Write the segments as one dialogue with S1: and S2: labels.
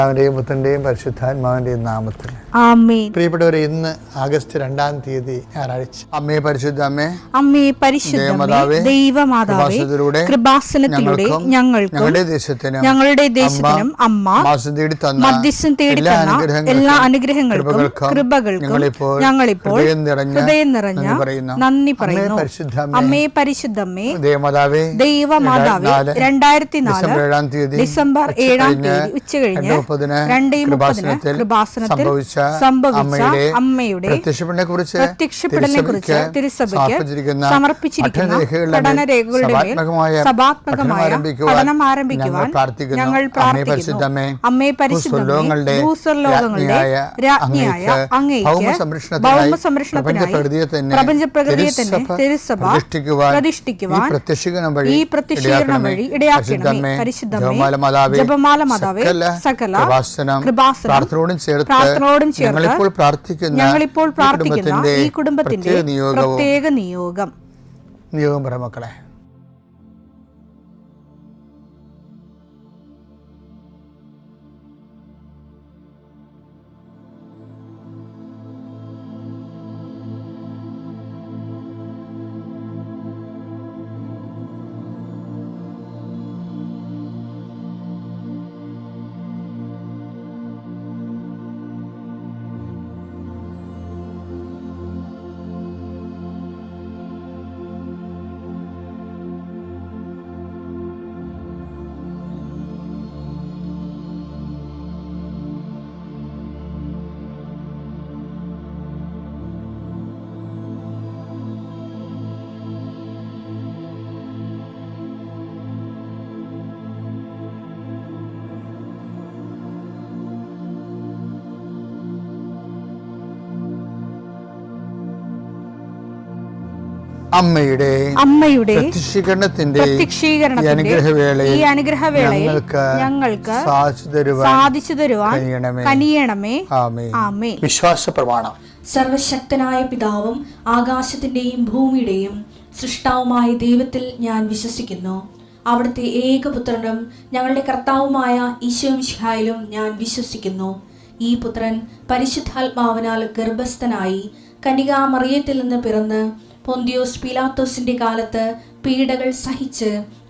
S1: പിതാവിന്റെയും പുത്രന്റെയും പരിശുദ്ധാത്മാവിന്റെയും നാമത്തിൽ
S2: ആമേൻ.
S1: പ്രിയപ്പെട്ടവരെ, ഇന്ന് ആഗസ്റ്റ് 2-ാം തീയതി ഞായറാഴ്ച. അമ്മേ പരിശുദ്ധ അമ്മേ,
S2: അമ്മേ പരിശുദ്ധമേ, ദൈവമാതാവേ, കൃപാസനത്തിലൂടെ ഞങ്ങൾക്കും ഞങ്ങളുടെ ദേശത്തിനും അമ്മ മധ്യസ്ഥം തേടി തന്ന എല്ലാ അനുഗ്രഹങ്ങൾക്കും കൃപകൾക്കും ഞങ്ങളിപ്പോൾ ഹൃദയം നിറഞ്ഞ നന്ദി പറയുന്നു. അമ്മേ പരിശുദ്ധമേ, ദൈവമാതാവേ, 2004 ഡിസംബർ 7-ാം തീയതി ഉച്ചകഴിഞ്ഞ് 2:30 കൃപാസനത്തിൽ സംഭവിച്ച അമ്മയുടെ പ്രത്യക്ഷപ്പെടലിനെക്കുറിച്ച് തിരുസഭയ്ക്ക് സമർപ്പിച്ചിരിക്കുന്ന പഠനരേഖകളുടെ മേൽ സഭാത്മകമായ പഠനം ആരംഭിക്കുവാൻ ഞങ്ങൾ പ്രാർത്ഥിക്കുന്നു. അമ്മേ പരിശുദ്ധമേ, ഭൂസ്വർലോകങ്ങളുടെ രാജ്ഞിയായ അങ്ങേയ്ക്ക് ഭൗമസംരക്ഷണത്തിനായി പ്രപഞ്ചപ്രകൃതിയെ തന്നെ തിരുസഭ പ്രതിഷ്ഠിക്കുവാൻ ഈ പ്രത്യക്ഷീകരണം വഴി ഇടയാക്കണമേ. പരിശുദ്ധമേ, ജപമാല മാതാവേ, സകല കൃപാസനം പ്രാർത്ഥനയോടും ചേർത്ത് ഞങ്ങളിപ്പോൾ പ്രാർത്ഥിക്കുന്ന ഈ കുടുംബത്തിന്റെ പ്രത്യേക നിയോഗം
S1: പറ മക്കളെ.
S2: അമ്മയുടെ പ്രത്യക്ഷീകരണത്തിന്റെ ഈ അനുഗ്രഹവേളയിൽ ഞങ്ങൾക്ക് സാധിച്ചു തരുവാൻ കനിയണമേ. ആമേൻ.
S1: വിശ്വാസ പ്രമാണം.
S3: സർവശക്തനായ പിതാവും ആകാശത്തിന്റെയും ഭൂമിയുടെയും സൃഷ്ടാവുമായ ദൈവത്തിൽ ഞാൻ വിശ്വസിക്കുന്നു. അവിടുത്തെ ഏകപുത്രനും ഞങ്ങളുടെ കർത്താവുമായ ഈശോമിശിഹായിലും ഞാൻ വിശ്വസിക്കുന്നു. ഈ പുത്രൻ പരിശുദ്ധാത്മാവിനാൽ ഗർഭസ്ഥനായി കന്യകാമറിയത്തിൽ നിന്ന് പിറന്ന് പൊന്തിയോസ് പീലാത്തോസിന്റെ കാലത്ത് പീഡകൾ സഹിച്ച്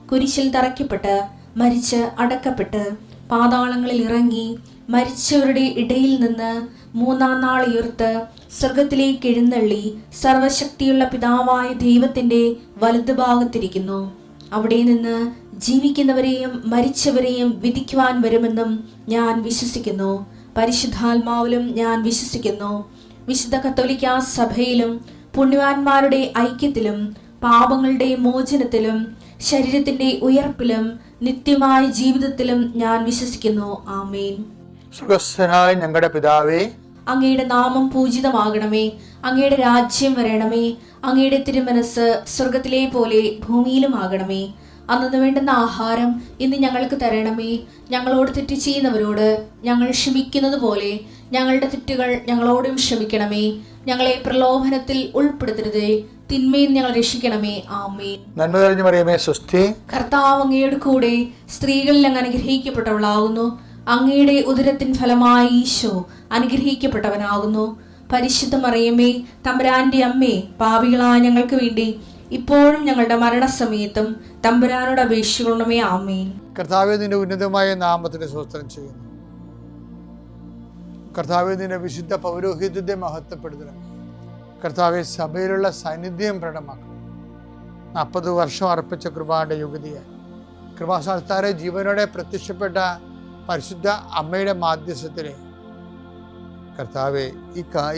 S3: കുരിശിൽ തറയ്ക്കപ്പെട്ട് മരിച്ച് അടക്കപ്പെട്ട് പാതാളങ്ങളിൽ ഇറങ്ങി മരിച്ചവരുടെ ഇടയിൽ നിന്ന് 3-ാം നാൾ ഉയർത്ത് സ്വർഗത്തിലേക്ക് എഴുന്നള്ളി സർവശക്തിയുള്ള പിതാവായ ദൈവത്തിന്റെ വലതുഭാഗത്തിരിക്കുന്നു. അവിടെ നിന്ന് ജീവിക്കുന്നവരെയും മരിച്ചവരെയും വിധിക്കുവാൻ വരുമെന്നും ഞാൻ വിശ്വസിക്കുന്നു. പരിശുദ്ധാത്മാവിലും ഞാൻ വിശ്വസിക്കുന്നു. വിശുദ്ധ കത്തോലിക്കാ സഭയിലും പുണ്യവാന്മാരുടെ ഐക്യത്തിലും പാപങ്ങളുടെ മോചനത്തിലും ശരീരത്തിന്റെ ഉയർപ്പിലും നിത്യമായ ജീവിതത്തിലും ഞാൻ വിശ്വസിക്കുന്നു. ആമേൻ.
S1: സുഖസ്ഥനായ ഞങ്ങളുടെ പിതാവേ,
S3: അങ്ങയുടെ നാമം പൂജിതമാകണമേ. അങ്ങയുടെ രാജ്യം വരണമേ. അങ്ങയുടെ തിരുമനസ് സ്വർഗത്തിലെ പോലെ ഭൂമിയിലും ആകണമേ. അന്നു വേണ്ടുന്ന ആഹാരം ഇന്ന് ഞങ്ങൾക്ക് തരണമേ. ഞങ്ങളോട് തെറ്റ് ചെയ്യുന്നവരോട് ഞങ്ങൾ ക്ഷമിക്കുന്നത് പോലെ ഞങ്ങളുടെ തെറ്റുകൾ ഞങ്ങളോടും ക്ഷമിക്കണമേ. ഞങ്ങളെ പ്രലോഭനത്തിൽ ഉൾപ്പെടുത്തരുതേ, തിന്മയിൽ ഞങ്ങൾ രക്ഷിക്കണമേ. ആമേൻ.
S1: നന്മ നിറഞ്ഞ മറിയമേ, സ്വസ്തി.
S3: കർത്താവ് അങ്ങയുടെ കൂടെ സ്ത്രീകളിൽ അങ്ങ് അനുഗ്രഹിക്കപ്പെട്ടവളാകുന്നു. അങ്ങയുടെ ഉദരത്തിൻ ഫലമായി ഈശോ അനുഗ്രഹിക്കപ്പെട്ടവനാകുന്നു. പരിശുദ്ധ മറിയമേ, തമ്പുരാന്റെ അമ്മേ, പാപികളായ ഞങ്ങൾക്ക് വേണ്ടി ഇപ്പോഴും ഞങ്ങളുടെ മരണസമയത്തും തമ്പുരാനോട് അപേക്ഷിക്കണമേ. ആമേൻ.
S1: കർത്താവേ, നിന്റെ ഉന്നതമായ നാമത്തിന് സ്തോത്രം ചെയ്യുന്നു. കർത്താവേ, നിന്റെ വിശുദ്ധ പൗരോഹിത്യത്തെ മഹത്വപ്പെടുത്തണം. കർത്താവെ, സഭയിലുള്ള സാന്നിധ്യം പ്രകടമാക്കണം. 40 വർഷം അർപ്പിച്ച കൃപാന്റെ യുഗതിയായി കൃപാസ്ഥാനത്താരെ ജീവനോടെ പ്രത്യക്ഷപ്പെട്ട പരിശുദ്ധ അമ്മയുടെ മാധ്യസ്ഥത്തിലെ കർത്താവെ,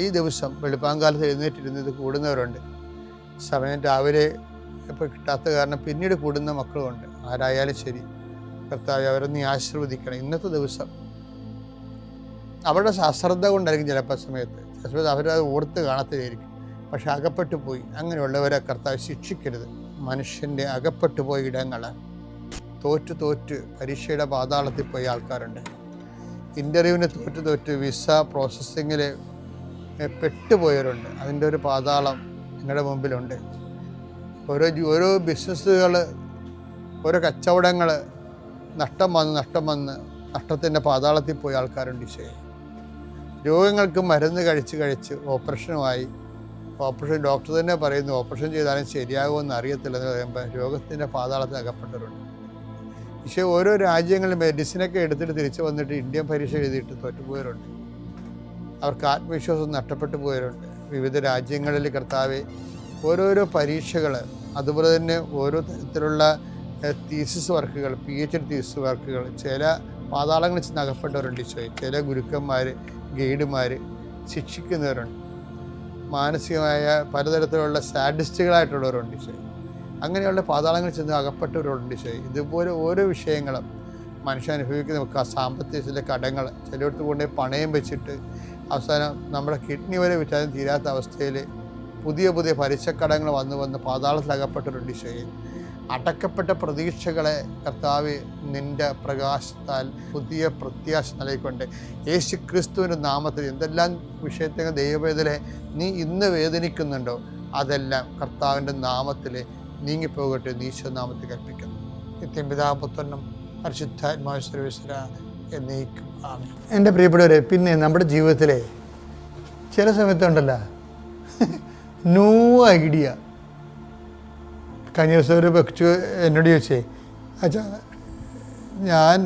S1: ഈ ദിവസം വെളുപ്പാങ്കാലത്ത് എഴുന്നേറ്റിരുന്നത് കൂടുന്നവരുണ്ട്. സമയം രാവിലെ ഇപ്പോൾ കിട്ടാത്ത കാരണം പിന്നീട് കൂടുന്ന മക്കളുമുണ്ട്. ആരായാലും ശരി കർത്താവെ, അവരെ നീ ആശീർവദിക്കണം. ഇന്നത്തെ ദിവസം അവരുടെ അശ്രദ്ധ കൊണ്ടായിരിക്കും ചിലപ്പോൾ സമയത്ത് അവരത് ഓർത്ത് കാണത്തില്ലായിരിക്കും. പക്ഷെ അകപ്പെട്ടു പോയി. അങ്ങനെയുള്ളവരെ കർത്താവ് ശിക്ഷിക്കരുത്. മനുഷ്യൻ്റെ അകപ്പെട്ടു പോയ ഇടങ്ങൾ തോറ്റ് പരീക്ഷയുടെ പാതാളത്തിൽ പോയ ആൾക്കാരുണ്ട്. ഇൻ്റർവ്യൂവിന് തോറ്റ് വിസ പ്രോസസ്സിങ്ങിൽ പെട്ടുപോയവരുണ്ട്. അതിൻ്റെ ഒരു പാതാളം നിങ്ങളുടെ മുമ്പിലുണ്ട്. ഓരോ ബിസിനസ്സുകൾ, ഓരോ കച്ചവടങ്ങൾ നഷ്ടം വന്ന് നഷ്ടത്തിൻ്റെ പാതാളത്തിൽ പോയ ആൾക്കാരുണ്ട് ഈശോയെ. രോഗങ്ങൾക്ക് മരുന്ന് കഴിച്ച് ഓപ്പറേഷനുമായി, ഓപ്പറേഷൻ ഡോക്ടർ തന്നെ പറയുന്നു ഓപ്പറേഷൻ ചെയ്താലും ശരിയാകുമെന്ന് അറിയത്തില്ലെന്ന് പറയുമ്പോൾ രോഗത്തിൻ്റെ പാതാളത്തിൽ അകപ്പെട്ടവരുണ്ട് ഈശോ. ഓരോ രാജ്യങ്ങളിൽ മെഡിസിനൊക്കെ എടുത്തിട്ട് തിരിച്ചു വന്നിട്ട് ഇന്ത്യൻ പരീക്ഷ എഴുതിയിട്ട് തോറ്റുപോയവരുണ്ട്. അവർക്ക് ആത്മവിശ്വാസം നഷ്ടപ്പെട്ടു പോയവരുണ്ട്. വിവിധ രാജ്യങ്ങളിൽ കർത്താവെ ഓരോരോ പരീക്ഷകൾ, അതുപോലെ തന്നെ ഓരോ തരത്തിലുള്ള തീസിസ് വർക്കുകൾ, PhD തീസിസ് വർക്കുകൾ, ചില പാതാളങ്ങളിൽ ചെന്ന് അകപ്പെട്ടവരുണ്ട് ഈശോയെ. ചില ഗുരുക്കന്മാർ, ഗൈഡുമാർ ശിക്ഷിക്കുന്നവരുണ്ട്. മാനസികമായ പലതരത്തിലുള്ള സാഡിസ്റ്റുകളായിട്ടുള്ളവരുണ്ട് ഈശോയെ. അങ്ങനെയുള്ള പാതാളങ്ങളിൽ ചെന്ന് അകപ്പെട്ടവരുണ്ട് ഈശോയെ. ഇതുപോലെ ഓരോ വിഷയങ്ങളും മനുഷ്യൻ അനുഭവിക്കുന്ന നമുക്ക് ആ സാമ്പത്തിക ചില കടങ്ങൾ, ചിലയിടത്ത് കൊണ്ട് പണയം വെച്ചിട്ട് അവസാനം നമ്മുടെ കിഡ്നി വരെ വിറ്റാലും തീരാത്ത അവസ്ഥയിൽ പുതിയ പലിശക്കടങ്ങൾ വന്ന് പാതാളത്തിൽ അകപ്പെട്ടവരുണ്ട് ഈശോയെ. അടക്കപ്പെട്ട പ്രതീക്ഷകളെ കർത്താവ് നിൻ്റെ പ്രകാശത്താൽ പുതിയ പ്രത്യാശ നൽകിക്കൊണ്ട് യേശു ക്രിസ്തുവിൻ്റെ നാമത്തിൽ എന്തെല്ലാം വിഷയത്തെ ദൈവവേദനെ നീ ഇന്ന് വേദനിക്കുന്നുണ്ടോ അതെല്ലാം കർത്താവിൻ്റെ നാമത്തിൽ നീങ്ങിപ്പോകട്ടെ എന്ന് ഈശോ നാമത്തിൽ കൽപ്പിക്കുന്നു. നിത്യം പിതാപുത്രനും പരിശുദ്ധാത്മാശ്വര എന്നേക്കും ആമേൻ. എൻ്റെ പ്രിയപ്പെട്ടവരെ, പിന്നെ നമ്മുടെ ജീവിതത്തിലെ ചില സമയത്തുണ്ടല്ലോ നോ ഐഡിയ. കഴിഞ്ഞ ദിവസം ഒരു വ്യക്തി എന്നോട് ചോദിച്ചേ, അച്ഛാ ഞാൻ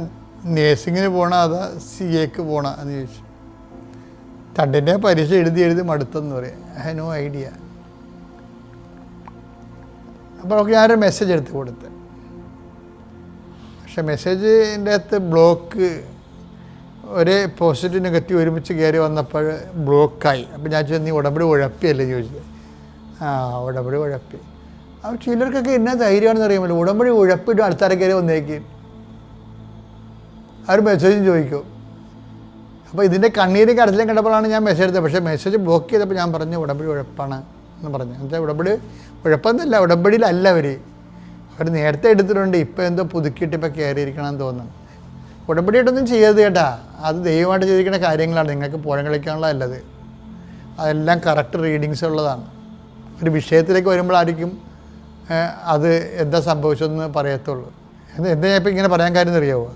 S1: നേഴ്സിങ്ങിന് പോകണ അതാ CAക്ക് പോകണ എന്ന് ചോദിച്ചു. തണ്ടിൻ്റെ പരീക്ഷ എഴുതി മടുത്തെന്ന് പറയാം. I know idea. അപ്പോൾ അവർക്ക് ഞാനൊരു മെസ്സേജ് എടുത്ത് കൊടുത്ത്, പക്ഷെ മെസ്സേജിൻ്റെ അകത്ത് ബ്ലോക്ക്, ഒരേ പോസിറ്റീവ് നെഗറ്റീവ് ഒരുമിച്ച് കയറി വന്നപ്പോൾ ബ്ലോക്കായി. അപ്പോൾ ഞാൻ ചോദിച്ചു നീ ഉടമ്പടി ഉഴപ്പിയല്ലേ ചോദിച്ചത്. ഉടമ്പടി ഉഴപ്പി. അപ്പോൾ ചിലർക്കൊക്കെ എന്നാ ധൈര്യമാണെന്ന് അറിയാമല്ലോ, ഉടമ്പടി ഉഴപ്പിട്ട് അടുത്താരെ കയറി വന്നേക്കും ആ ഒരു മെസ്സേജും ചോദിക്കും. അപ്പോൾ ഇതിൻ്റെ കണ്ണീരും കടത്തിലും കണ്ടപ്പോഴാണ് ഞാൻ മെസ്സേജ് എടുത്തത്. പക്ഷേ മെസ്സേജ് ബ്ലോക്ക് ചെയ്തപ്പോൾ ഞാൻ പറഞ്ഞു ഉടമ്പടി ഉഴപ്പാണ് എന്ന് പറഞ്ഞു. എന്നുവെച്ചാൽ ഉടമ്പടി ഉഴപ്പൊന്നുമില്ല, ഉടമ്പടിയിലല്ല അവർ നേരത്തെ എടുത്തിട്ടുണ്ട്, ഇപ്പോൾ എന്തോ പുതുക്കിയിട്ട് ഇപ്പോൾ കയറിയിരിക്കണമെന്ന് തോന്നുന്നു. ഉടമ്പടിയായിട്ടൊന്നും ചെയ്യരുത് കേട്ടാ, അത് ദൈവമായിട്ട് ചെയ്തിരിക്കുന്ന കാര്യങ്ങളാണ്. നിങ്ങൾക്ക് പുഴം കളിക്കാനുള്ളതല്ലത്, അതെല്ലാം കറക്റ്റ് റീഡിങ്സ് ഉള്ളതാണ്. ഒരു വിഷയത്തിലേക്ക് വരുമ്പോഴായിരിക്കും അത് എന്താ സംഭവിച്ചതെന്ന് പറയത്തുള്ളൂ. എന്താ ഞാൻ ഇപ്പോൾ ഇങ്ങനെ പറയാൻ കാര്യം അറിയാമോ,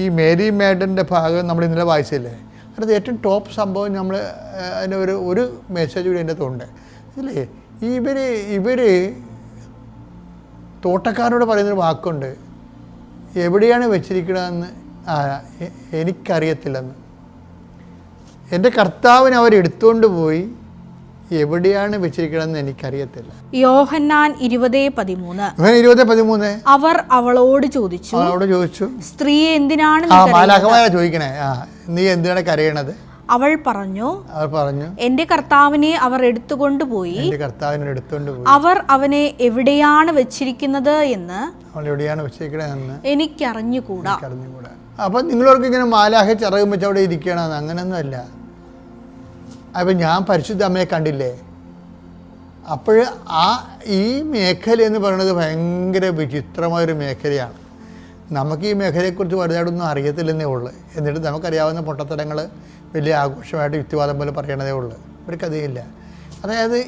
S1: ഈ മേരി മേഡൻ്റെ ഭാഗം നമ്മൾ ഇന്നലെ വായിച്ചില്ലേ, അത് ഏറ്റവും ടോപ്പ് സംഭവം. നമ്മൾ അതിൻ്റെ ഒരു മെസ്സേജ് കൂടി അതിൻ്റെ അകത്തുണ്ട് ഇല്ലേ. ഇവർ തോട്ടക്കാരോട് പറയുന്നൊരു വാക്കുണ്ട്, എവിടെയാണ് വെച്ചിരിക്കണമെന്ന് എനിക്കറിയത്തില്ലെന്ന്. എൻ്റെ കർത്താവിന് അവരെടുത്തുകൊണ്ട് പോയി, എവിടെയാണ് വെച്ചിരിക്കണമെന്ന് എനിക്കറിയത്തില്ല.
S2: യോഹന്നാൻ 20:13 അവർ അവളോട് ചോദിച്ചു, സ്ത്രീയെ എന്തിനാണ്
S1: ചോദിക്കണേ, നീ എന്തിനാണ് കരയണത്?
S2: അവൾ പറഞ്ഞു, എന്റെ കർത്താവിനെ അവർ എടുത്തുകൊണ്ടുപോയി, അവർ അവനെ എവിടെയാണ് വെച്ചിരിക്കുന്നത് എന്ന് എനിക്കറിഞ്ഞുകൂടാ.
S1: അപ്പൊ നിങ്ങളവർക്ക് ഇങ്ങനെ മാലാഖ ചിറകും വെച്ച് അവിടെ ഇരിക്കണമെന്ന് അങ്ങനൊന്നും അല്ല. അപ്പം ഞാൻ പരിശുദ്ധ അമ്മയെ കണ്ടില്ലേ. അപ്പോൾ ഈ മേഖല എന്ന് പറയുന്നത് ഭയങ്കര വിചിത്രമായൊരു മേഖലയാണ്. നമുക്ക് ഈ മേഖലയെക്കുറിച്ച് വലുതായിട്ടൊന്നും അറിയത്തില്ലെന്നേ ഉള്ളൂ. എന്നിട്ട് നമുക്കറിയാവുന്ന പൊട്ടത്തരങ്ങൾ വലിയ ആഘോഷമായിട്ട് യുക്തിവാദം പോലെ പറയണതേ ഉള്ളൂ. ഒരു കഥയില്ല. അതായത്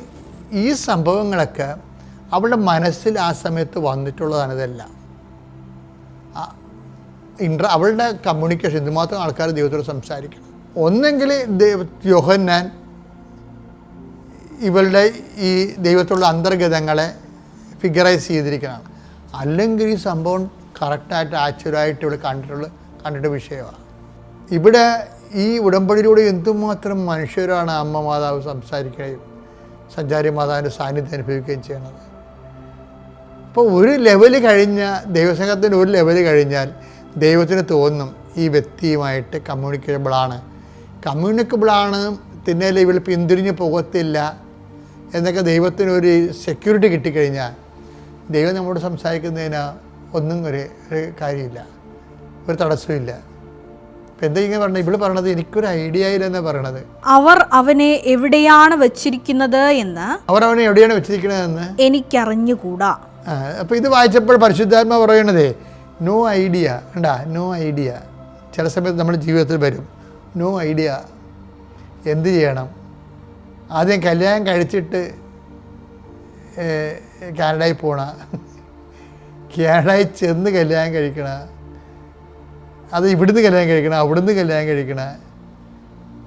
S1: ഈ സംഭവങ്ങളൊക്കെ അവളുടെ മനസ്സിൽ ആ സമയത്ത് വന്നിട്ടുള്ളതാണ്. ഇതെല്ലാം അവളുടെ കമ്മ്യൂണിക്കേഷൻ, എന്തുമാത്രം ആൾക്കാർ ദൈവത്തോട് സംസാരിക്കണം. ഒന്നെങ്കിൽ യോഹന്നാൻ ഇവളുടെ ഈ ദൈവത്തിലുള്ള അന്തർഗതങ്ങളെ ഫിഗറൈസ് ചെയ്തിരിക്കണം. അല്ലെങ്കിൽ ഈ സംഭവം കറക്റ്റായിട്ട് ആക്ച്വലായിട്ട് ഇവിടെ കണ്ടിട്ട് വിഷയമാണ്. ഇവിടെ ഈ ഉടമ്പടിയിലൂടെ എന്തുമാത്രം മനുഷ്യരാണ് അമ്മ മാതാവ് സംസാരിക്കുകയും സഞ്ചാരി മാതാവിൻ്റെ സാന്നിധ്യം അനുഭവിക്കുകയും ചെയ്യണത്. അപ്പോൾ ഒരു ലെവൽ കഴിഞ്ഞാൽ, ദൈവസംഘത്തിൻ്റെ ഒരു ലെവൽ കഴിഞ്ഞാൽ ദൈവത്തിന് തോന്നും ഈ വ്യക്തിയുമായിട്ട് കമ്മ്യൂണിക്കബിളാണ് തിന്നേല ഇവൾ പിന്തിരിഞ്ഞ് പോകത്തില്ല എന്നൊക്കെ ദൈവത്തിനൊരു സെക്യൂരിറ്റി കിട്ടിക്കഴിഞ്ഞാൽ ദൈവം നമ്മോട് സംസാരിക്കുന്നതിന് ഒന്നും ഒരു കാര്യമില്ല, ഒരു തടസ്സമില്ല. ഇപ്പം എന്താ ഇങ്ങനെ പറഞ്ഞത്, ഇവള് പറഞ്ഞത് എനിക്കൊരു ഐഡിയ ഇല്ലെന്നാ പറയണത്.
S2: അവർ അവനെ എവിടെയാണ് വെച്ചിരിക്കുന്നത് എന്ന് എനിക്കറിഞ്ഞുകൂടാ.
S1: അപ്പം ഇത് വായിച്ചപ്പോൾ പരിശുദ്ധാത്മ പറയണതേ നോ ഐഡിയ. നോ ഐഡിയ ചില സമയത്ത് നമ്മുടെ ജീവിതത്തിൽ വരും. No idea. എന്ത് ചെയ്യണം? ആദ്യം കല്യാണം കഴിച്ചിട്ട് കാനഡയിൽ പോണ, കാനഡയിൽ ചെന്ന് കല്യാണം കഴിക്കണ, അത് ഇവിടുന്ന് കല്യാണം കഴിക്കണം, അവിടുന്ന് കല്യാണം കഴിക്കണം.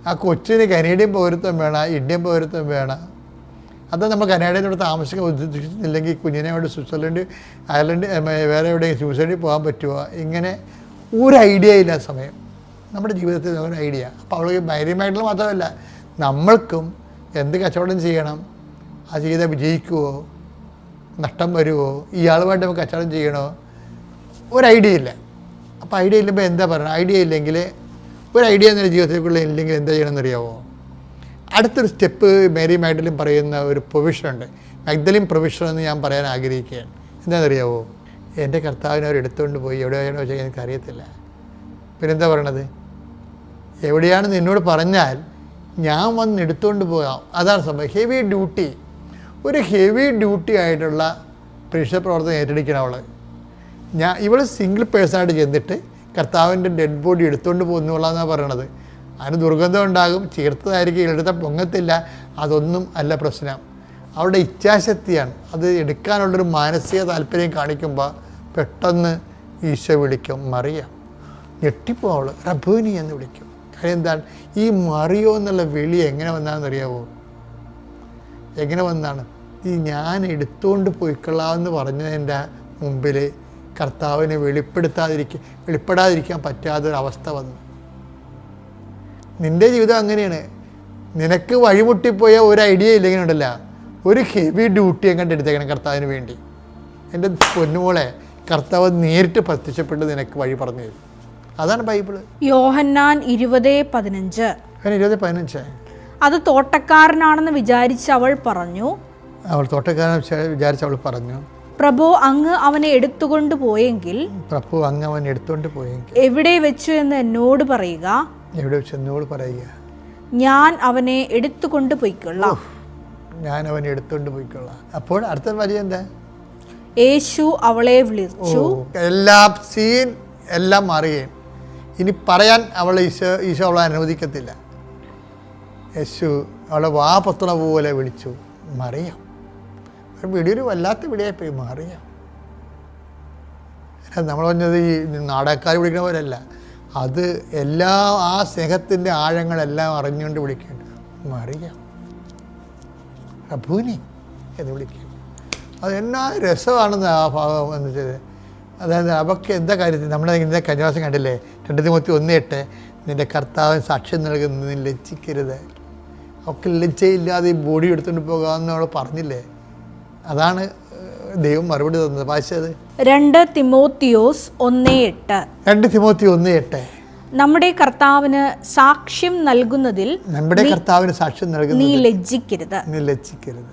S1: ആ കൊച്ചിന് കനേഡിയൻ പൗരത്വം വേണം, ഇന്ത്യൻ പൗരത്വം വേണം. അത് നമ്മൾ കനേഡയിലൂടെ താമസിക്കാൻ ഉദ്ദേശിച്ചില്ലെങ്കിൽ കുഞ്ഞിനെ അവിടെ സ്വിറ്റ്സർലൻഡ്, അയർലൻഡ്, വേറെ എവിടെയെങ്കിലും സ്വിറ്റ്സർലൻഡിൽ പോകാൻ പറ്റുമോ? ഇങ്ങനെ ഒരു ഐഡിയ ഇല്ല സമയം നമ്മുടെ ജീവിതത്തിൽ ഒരു ഐഡിയ. അപ്പോൾ അവൾക്ക് ധൈര്യമായിട്ടുള്ള മാത്രമല്ല, നമ്മൾക്കും എന്ത് കച്ചവടം ചെയ്യണം, അത് ചെയ്താൽ വിജയിക്കുമോ, നഷ്ടം വരുമോ, ഇയാളുമായിട്ട് നമുക്ക് കച്ചവടം ചെയ്യണോ, ഒരു ഐഡിയ ഇല്ല. അപ്പോൾ ഐഡിയ ഇല്ലുമ്പോൾ എന്താ പറയുക? ഐഡിയ ഇല്ലെങ്കിൽ, ഒരു ഐഡിയ എന്നൊരു ജീവിതത്തിലേക്കുള്ള ഇല്ലെങ്കിൽ എന്താ ചെയ്യണമെന്നറിയാമോ? അടുത്തൊരു സ്റ്റെപ്പ് മേരി മാഗ്ദലിൻ പറയുന്ന ഒരു പ്രൊവിഷനുണ്ട്. മാഗ്ദലിൻ പ്രൊവിഷൻ എന്ന് ഞാൻ പറയാൻ ആഗ്രഹിക്കുകയാണ്. എന്താണെന്നറിയാമോ? എൻ്റെ കർത്താവിനെ അവർ എടുത്തുകൊണ്ട് പോയി, എവിടെയാണോ വെച്ചാൽ എനിക്കറിയത്തില്ല. പിന്നെന്താ പറയണത്? എവിടെയാണെന്ന് എന്നോട് പറഞ്ഞാൽ ഞാൻ വന്ന് എടുത്തുകൊണ്ട് പോകാം. അതാണ് സംഭവം. ഹെവി ഡ്യൂട്ടി, ഒരു ഹെവി ഡ്യൂട്ടി ആയിട്ടുള്ള പ്രേക്ഷിത പ്രവർത്തനം ഏറ്റെടുക്കണം അവൾ. ഇവൾ സിംഗിൾ പേഴ്സണായിട്ട് ചെന്നിട്ട് കർത്താവിൻ്റെ ഡെഡ് ബോഡി എടുത്തുകൊണ്ട് പോകുന്നുള്ളതെന്നാണ് പറയണത്. അതിന് ദുർഗന്ധം ഉണ്ടാകും, ചേർത്തതായിരിക്കും, എടുത്ത പൊങ്ങത്തില്ല, അതൊന്നും അല്ല പ്രശ്നം. അവളുടെ ഇച്ഛാശക്തിയാണ്. അത് എടുക്കാനുള്ളൊരു മാനസിക താല്പര്യം കാണിക്കുമ്പോൾ പെട്ടെന്ന് ഈശോ വിളിക്കും, മറിയാം. ഞെട്ടിപ്പോ അവൾ റബ്ബൂനി എന്ന് വിളിക്കും. കാര്യം എന്താണ്? ഈ മറിയോ എന്നുള്ള വിളി എങ്ങനെ വന്നാണെന്നറിയാവോ? എങ്ങനെ വന്നാണ്? ഈ ഞാൻ എടുത്തുകൊണ്ട് പോയിക്കൊള്ളാമെന്ന് പറഞ്ഞതിൻ്റെ മുമ്പിൽ കർത്താവിനെ വെളിപ്പെടാതിരിക്കാൻ പറ്റാത്തൊരവസ്ഥ വന്നു. നിൻ്റെ ജീവിതം അങ്ങനെയാണ്. നിനക്ക് വഴിമുട്ടിപ്പോയ ഒരു ഐഡിയ ഇല്ലെങ്കിൽ ഉണ്ടല്ല, ഒരു ഹെവി ഡ്യൂട്ടി എങ്ങോട്ട് എടുത്തേക്കണം കർത്താവിന് വേണ്ടി. എൻ്റെ പൊന്നുമോളെ, കർത്താവ് നേരിട്ട് പ്രത്യക്ഷപ്പെട്ട് നിനക്ക് വഴി പറഞ്ഞു തരും. അതാണ് ബൈബിള്.
S2: യോഹന്നാൻ 20:15.
S1: 20:15.
S2: അത് തോട്ടക്കാരനാണെന്ന് വിചാരിച്ച് അവൾ പറഞ്ഞു. പ്രഭു അങ്ങ് അവനെ എടുത്തുകൊണ്ട് പോയെങ്കിൽ എവിടെ വെച്ചു എന്ന് എന്നോട് പറയുക. ഞാൻ അവനെ എടുത്തുകൊണ്ട് പോയിക്കൊള്ളാം.
S1: അപ്പോൾ അടുത്ത വരി എന്താ?
S2: യേശു അവളെ വിളിച്ചു.
S1: എല്ലാം മാറുകയും ഇനി പറയാൻ ഈശോ അവളെ അനുവദിക്കത്തില്ല. യേശു അവളെ വാ പൊത്തണ പോലെ വിളിച്ചു, മറിയാം. വിടിയൊരു വല്ലാത്ത വിടിയായിപ്പോയി, മറിയാം. നമ്മൾ പറഞ്ഞത് ഈ നാടകക്കാർ വിളിക്കുന്ന പോലെയല്ല, അത് ആ സ്നേഹത്തിൻ്റെ ആഴങ്ങളെല്ലാം അറിഞ്ഞുകൊണ്ട് വിളിക്കേണ്ട, മറിയാം റബ്ബൂനി എന്ന് വിളിക്കുക. അത് എന്നാ രസമാണെന്ന് ആ ഭാഗം എന്ന് വെച്ചത്. അതായത് അവർക്ക് എന്താ കാര്യത്തിൽ നമ്മുടെ ഇന്നത്തെ കന്യാസം കണ്ടില്ലേ, 2 തിമോത്തി 1:8, നിൻ്റെ കർത്താവിന് സാക്ഷ്യം നൽകുന്നത് നീ ലജ്ജിക്കരുത്. അവർക്ക് ലജ്ജയില്ലാതെ ഈ ബോഡി എടുത്തുകൊണ്ട് പോകാമെന്ന് അവൾ പറഞ്ഞില്ലേ. അതാണ് ദൈവം മറുപടി തന്നത്. വായിച്ചത്
S2: 2 തിമോത്തിയോസ്
S1: 1:8.
S2: നമ്മുടെ കർത്താവിന് സാക്ഷ്യം നൽകുന്നതിൽ നീ ലജ്ജിക്കരുത്.